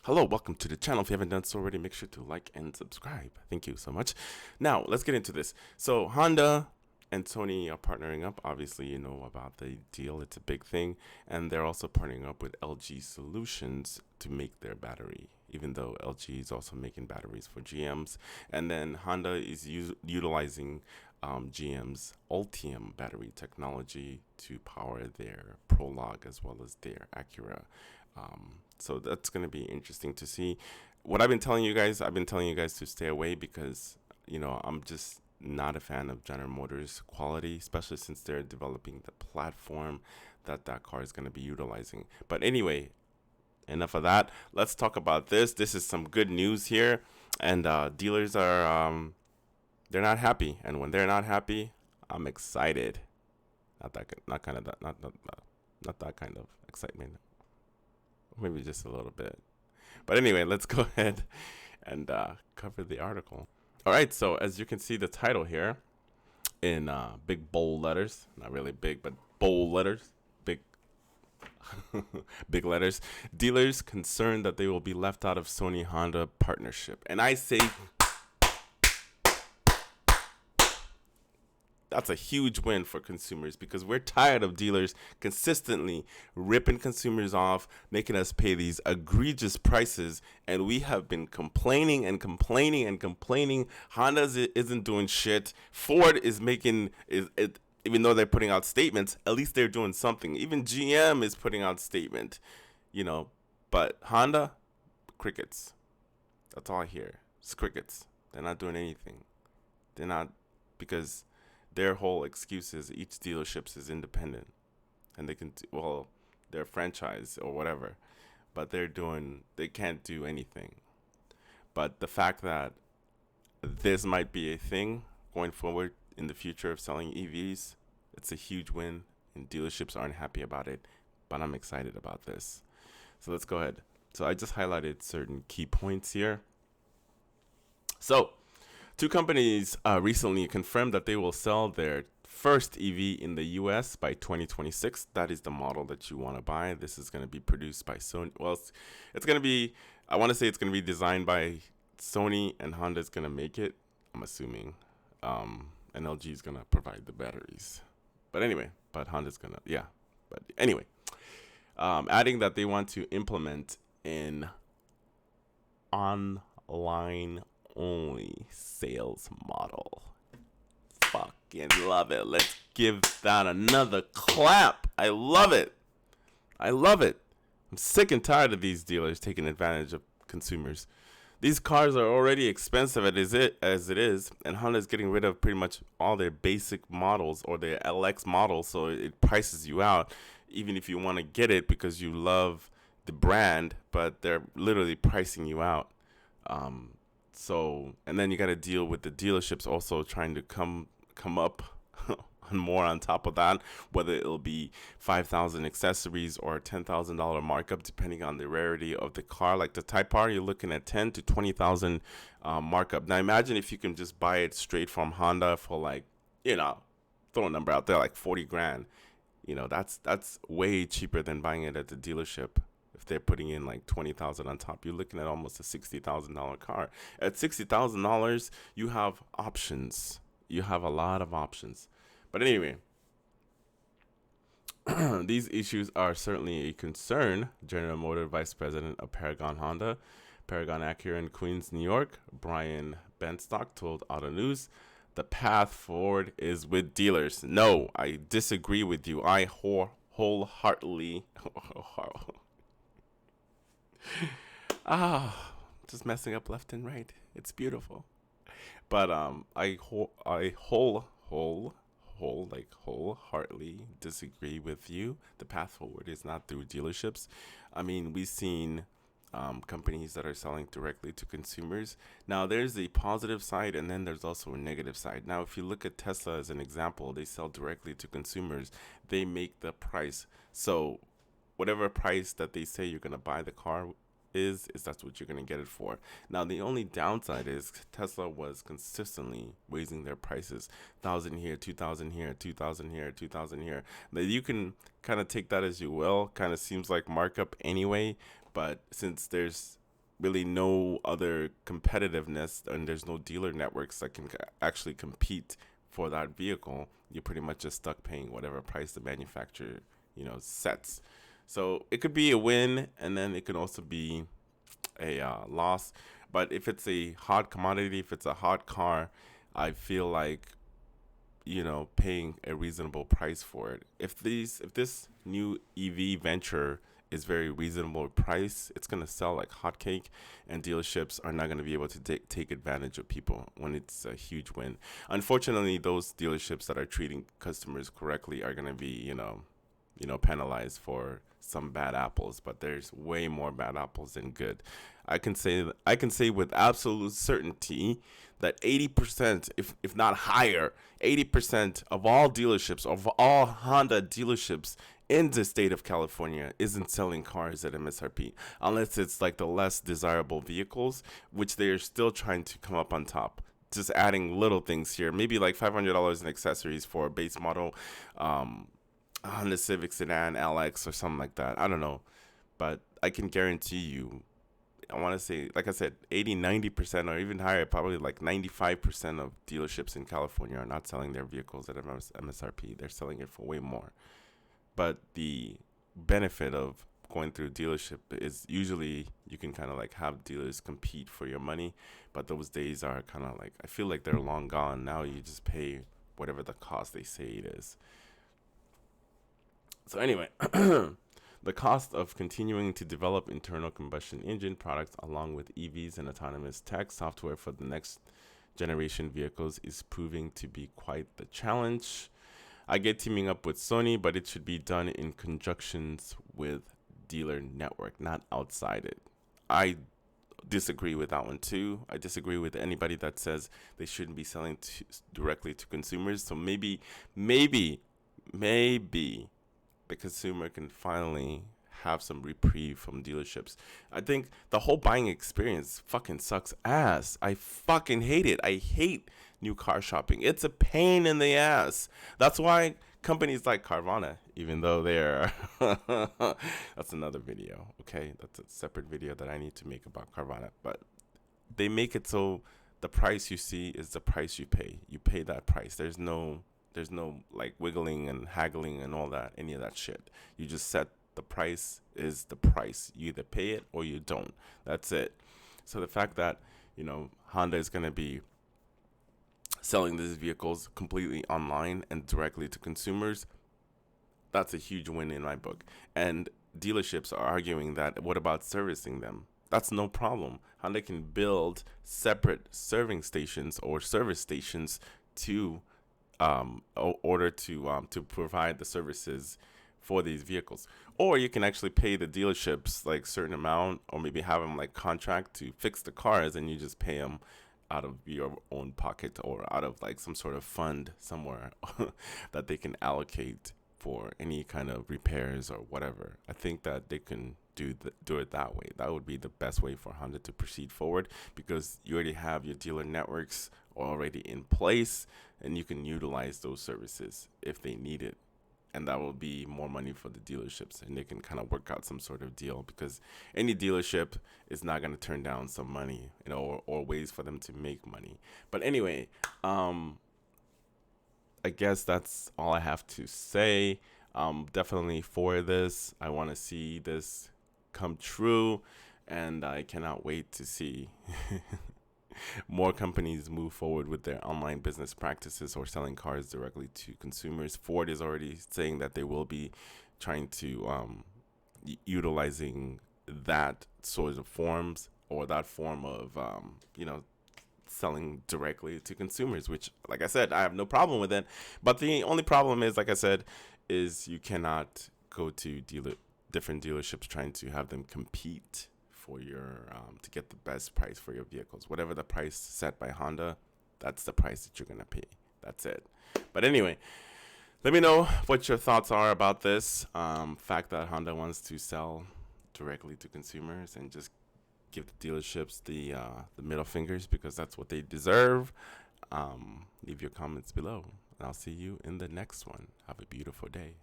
Hello, welcome to the channel. If you haven't done so already, make sure to like and subscribe. Thank you so much. Now, let's get into this. So, Honda and Sony are partnering up. Obviously, you know about the deal, it's a big thing. And they're also partnering up with LG Solutions to make their battery, even though LG is also making batteries for GMs. And then Honda is utilizing GM's Ultium battery technology to power their Prologue as well as their Acura. So that's going to be interesting to see. What I've been telling you guys, I've been telling you guys to stay away because, I'm just not a fan of General Motors quality, especially since they're developing the platform that car is going to be utilizing. But anyway, enough of that. Let's talk about this. This is some good news here. And dealers are, they're not happy. And when they're not happy, I'm excited. Not kind of that, not that kind of excitement. Maybe just a little bit. But anyway, let's go ahead and cover the article. All right, so as you can see the title here in big bold letters, not really big, but bold letters, big big letters. Dealers concerned that they will be left out of Sony Honda partnership. And I say that's a huge win for consumers because we're tired of dealers consistently ripping consumers off, making us pay these egregious prices, and we have been complaining and complaining and complaining. Honda isn't doing shit. Ford is making it, even though they're putting out statements, at least they're doing something. Even GM is putting out statement, but Honda, crickets. That's all I hear. It's crickets. They're not doing anything. They're not, because their whole excuse is each dealership is independent and they can they're a franchise or whatever, but they can't do anything. But the fact that this might be a thing going forward in the future of selling EVs, it's a huge win, and dealerships aren't happy about it, but I'm excited about this. So let's go ahead. So I just highlighted certain key points here. So two companies recently confirmed that they will sell their first EV in the US by 2026. That is the model that you want to buy. This is going to be produced by Sony. Well, it's going to be, I want to say it's going to be designed by Sony, and Honda is going to make it, I'm assuming. And LG is going to provide the batteries. But anyway, Honda's going to, yeah. But anyway, adding that they want to implement an online only sales model. Fucking love it. Let's give that another clap. I love it. I love it. I'm sick and tired of these dealers taking advantage of consumers. These cars are already expensive as it is, and Honda's getting rid of pretty much all their basic models or their LX models, so it prices you out, even if you want to get it because you love the brand, but they're literally pricing you out. And then you got to deal with the dealerships also trying to come up on more on top of that, whether it'll be 5,000 accessories or $10,000 markup depending on the rarity of the car. Like the Type R, you're looking at 10 to 20,000 markup. Now imagine if you can just buy it straight from Honda for throw a number out there, like 40 grand. That's way cheaper than buying it at the dealership. If they're putting in like 20,000 on top, you're looking at almost a $60,000 car. At $60,000, you have options. You have a lot of options. But anyway, these issues are certainly a concern. General Motors Vice President of Paragon Acura in Queens, New York, Brian Benstock told Auto News, the path forward is with dealers. No, I disagree with you. I wholeheartedly just messing up left and right. It's beautiful. But I wholeheartedly disagree with you. The path forward is not through dealerships. I mean, we've seen companies that are selling directly to consumers. Now, there's a positive side, and then there's also a negative side. Now, if you look at Tesla as an example, they sell directly to consumers. They make the price. So whatever price that they say you're going to buy the car is that's what you're going to get it for. Now, the only downside is Tesla was consistently raising their prices. 1,000 here, 2,000 here, 2,000 here, 2,000 here. Now, you can kind of take that as you will. Kind of seems like markup anyway, but since there's really no other competitiveness, and there's no dealer networks that can actually compete for that vehicle, you're pretty much just stuck paying whatever price the manufacturer, sets. So it could be a win, and then it could also be a loss. But if it's a hot commodity, if it's a hot car, I feel like paying a reasonable price for it. If this new EV venture is very reasonable price, it's gonna sell like hotcake, and dealerships are not gonna be able to take advantage of people when it's a huge win. Unfortunately, those dealerships that are treating customers correctly are gonna be penalized for some bad apples, but there's way more bad apples than good. I can say with absolute certainty that 80%, if not higher, 80% of all dealerships, of all Honda dealerships in the state of California isn't selling cars at MSRP, unless it's like the less desirable vehicles, which they are still trying to come up on top. Just adding little things here, maybe like $500 in accessories for a base model Honda Civic Sedan LX or something like that. I don't know. But I can guarantee you, I want to say, like I said, 80-90% or even higher, probably like 95% of dealerships in California are not selling their vehicles at MSRP. They're selling it for way more. But the benefit of going through a dealership is usually you can kind of like have dealers compete for your money. But those days are kind of like, I feel like they're long gone. Now you just pay whatever the cost they say it is. So anyway, the cost of continuing to develop internal combustion engine products along with EVs and autonomous tech software for the next generation vehicles is proving to be quite the challenge. I get teaming up with Sony, but it should be done in conjunctions with dealer network, not outside it. I disagree with that one too. I disagree with anybody that says they shouldn't be selling directly to consumers. So maybe the consumer can finally have some reprieve from dealerships. I think the whole buying experience fucking sucks ass. I fucking hate it. I hate new car shopping. It's a pain in the ass. That's why companies like Carvana, even though they're that's another video, okay? That's a separate video that I need to make about Carvana. But they make it so the price you see is the price you pay. You pay that price. There's no like wiggling and haggling and all that, any of that shit. You just set the price is the price. You either pay it or you don't. That's it. So the fact that, Honda is going to be selling these vehicles completely online and directly to consumers, that's a huge win in my book. And dealerships are arguing that, what about servicing them? That's no problem. Honda can build separate serving stations or service stations to order to provide the services for these vehicles, or you can actually pay the dealerships like certain amount, or maybe have them like contract to fix the cars, and you just pay them out of your own pocket or out of like some sort of fund somewhere that they can allocate for any kind of repairs or whatever. I think that they can do it that way. That would be the best way for Honda to proceed forward, because you already have your dealer networks already in place, and you can utilize those services if they need it. And that will be more money for the dealerships, and they can kind of work out some sort of deal, because any dealership is not going to turn down some money, or ways for them to make money. But anyway, I guess that's all I have to say. Definitely for this. I want to see this come true, and I cannot wait to see more companies move forward with their online business practices or selling cars directly to consumers. Ford is already saying that they will be trying to utilizing that sort of forms, or that form of selling directly to consumers, which, like I said, I have no problem with it. But the only problem is, like I said, is you cannot go to different dealerships trying to have them compete for your to get the best price for your vehicles. Whatever the price set by Honda, that's the price that you're gonna pay. That's it. But anyway, let me know what your thoughts are about this fact that Honda wants to sell directly to consumers and just give the dealerships the middle fingers, because that's what they deserve. Leave your comments below, and I'll see you in the next one. Have a beautiful day.